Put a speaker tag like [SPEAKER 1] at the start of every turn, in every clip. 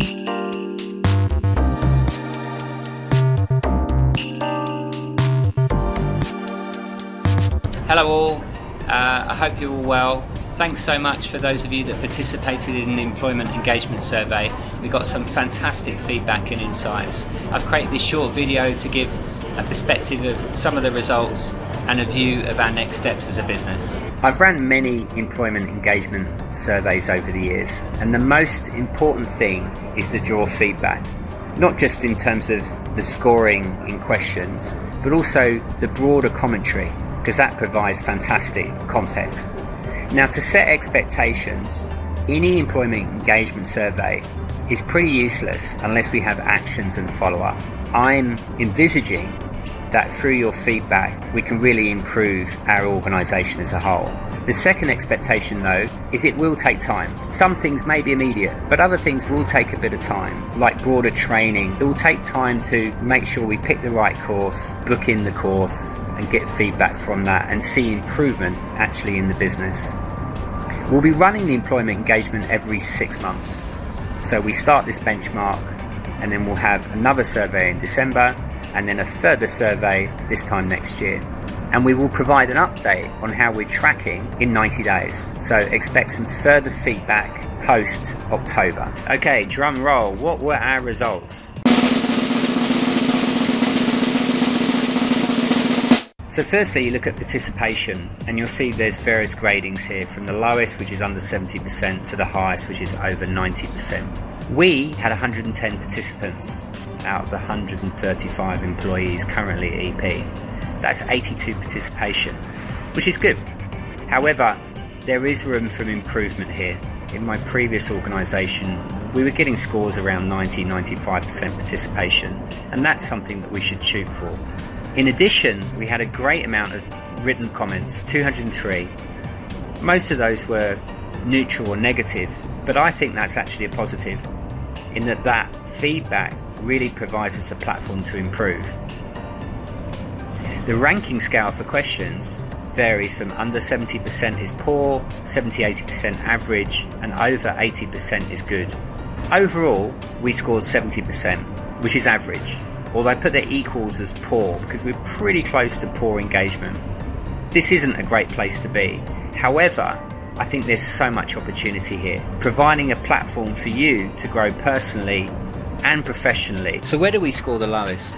[SPEAKER 1] Hello all, I hope you're all well. Thanks so much for those of you that participated in the employment engagement survey. We got some fantastic feedback and insights. I've created this short video to give a perspective of some of the results and a view of our next steps as a business. I've run many employment engagement surveys over the years, and the most important thing is to draw feedback, not just in terms of the scoring in questions, but also the broader commentary, because that provides fantastic context. Now, to set expectations, any employment engagement survey is pretty useless unless we have actions and follow-up. I'm envisaging that through your feedback we can really improve our organisation as a whole. The second expectation though is it will take time. Some things may be immediate, but other things will take a bit of time, like broader training. It will take time to make sure we pick the right course, book in the course and get feedback from that and see improvement actually in the business. We'll be running the employment engagement every 6 months. So we start this benchmark and then we'll have another survey in December and then a further survey this time next year. And we will provide an update on how we're tracking in 90 days. So expect some further feedback post October. Okay, drum roll. What were our results? So firstly, you look at participation and you'll see there's various gradings here, from the lowest, which is under 70%, to the highest, which is over 90%. We had 110 participants out of the 135 employees currently at EP. That's 82 participation, which is good. However, there is room for improvement here. In my previous organisation, we were getting scores around 90-95% participation, and that's something that we should shoot for. In addition, we had a great amount of written comments, 203. Most of those were neutral or negative, but I think that's actually a positive, in that feedback really provides us a platform to improve. The ranking scale for questions varies from under 70% is poor, 70-80% average, and over 80% is good. Overall, we scored 70%, which is average, although I put the equals as poor because we're pretty close to poor engagement. This isn't a great place to be. However, I think there's so much opportunity here, providing a platform for you to grow personally and professionally. So where do we score the lowest?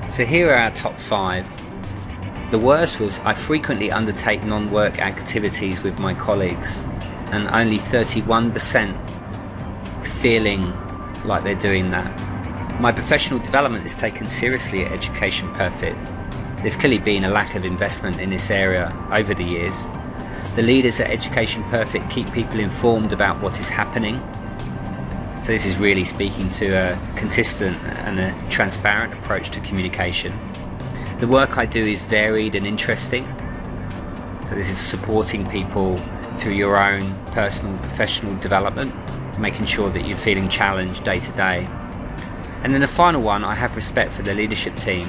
[SPEAKER 1] So here are our top 5. The worst was I frequently undertake non-work activities with my colleagues, and only 31% feeling like they're doing that. My professional development is taken seriously at Education Perfect. There's clearly been a lack of investment in this area over the years. The leaders at Education Perfect keep people informed about what is happening. So this is really speaking to a consistent and a transparent approach to communication. The work I do is varied and interesting. So this is supporting people through your own personal and professional development, making sure that you're feeling challenged day to day. And then the final one, I have respect for the leadership team.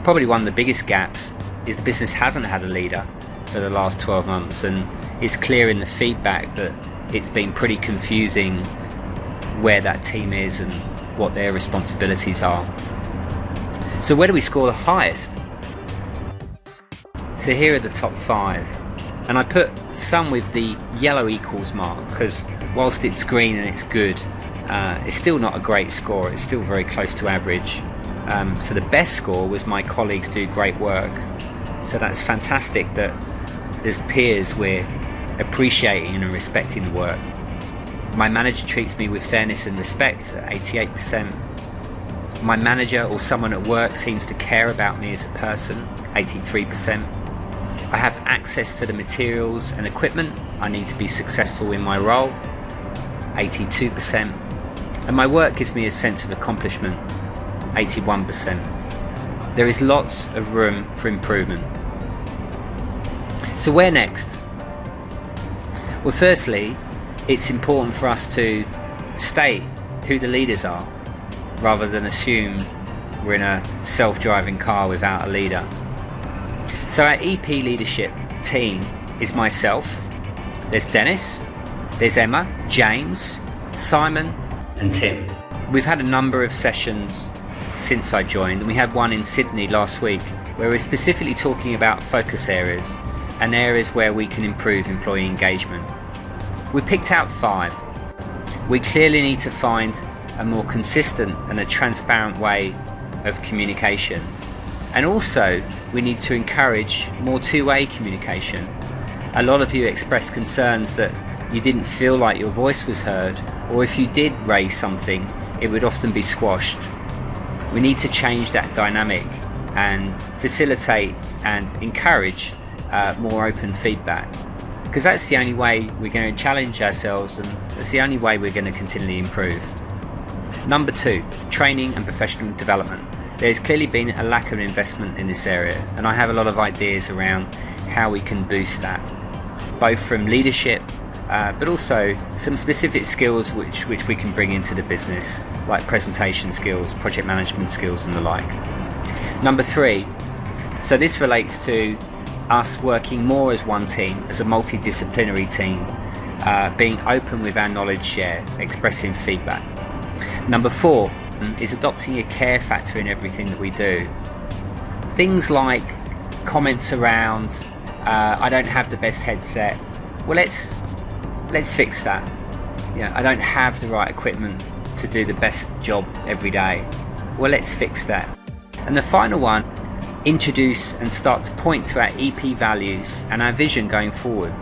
[SPEAKER 1] Probably one of the biggest gaps is the business hasn't had a leader for the last 12 months, and it's clear in the feedback that it's been pretty confusing where that team is and what their responsibilities are. So where do we score the highest? So here are the top 5, and I put some with the yellow equals mark because whilst it's green and it's good, it's still not a great score. It's still very close to average. So the best score was my colleagues do great work. So that's fantastic that as peers we're appreciating and respecting the work. My manager treats me with fairness and respect at 88%. My manager or someone at work seems to care about me as a person, 83%. I have access to the materials and equipment I need to be successful in my role, 82%. And my work gives me a sense of accomplishment, 81%. There is lots of room for improvement. So where next? Well, firstly, it's important for us to state who the leaders are, rather than assume we're in a self-driving car without a leader. So our EP leadership team is myself, there's Dennis, there's Emma, James, Simon, and Tim. We've had a number of sessions since I joined, and we had one in Sydney last week where we're specifically talking about focus areas and areas where we can improve employee engagement. We picked out 5. We clearly need to find a more consistent and a transparent way of communication. And also, we need to encourage more two-way communication. A lot of you expressed concerns that you didn't feel like your voice was heard, or if you did raise something, it would often be squashed. We need to change that dynamic and facilitate and encourage more open feedback, because that's the only way we're going to challenge ourselves, and that's the only way we're going to continually improve. Number 2, training and professional development. There's clearly been a lack of investment in this area, and I have a lot of ideas around how we can boost that, both from leadership but also some specific skills which we can bring into the business, like presentation skills, project management skills and the like. Number 3, so this relates to us working more as one team, as a multidisciplinary team, being open with our knowledge share, expressing feedback. Number 4 is adopting a care factor in everything that we do. Things like comments around, I don't have the best headset. Well, let's fix that. I don't have the right equipment to do the best job every day. Well, let's fix that. And the final one, introduce and start to point to our EP values and our vision going forward.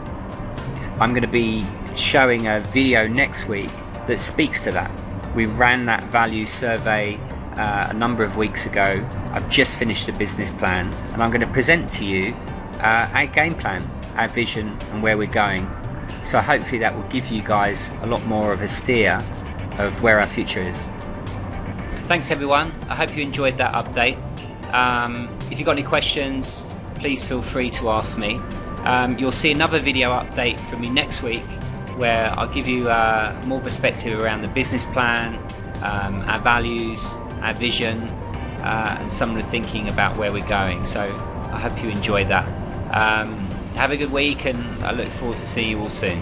[SPEAKER 1] I'm going to be showing a video next week that speaks to that. We ran that value survey a number of weeks ago. I've just finished a business plan, and I'm going to present to you our game plan, our vision and where we're going. So hopefully that will give you guys a lot more of a steer of where our future is. Thanks everyone, I hope you enjoyed that update. If you've got any questions, please feel free to ask me. You'll see another video update from me next week where I'll give you more perspective around the business plan, our values, our vision, and some of the thinking about where we're going. So I hope you enjoyed that. Have a good week, and I look forward to seeing you all soon.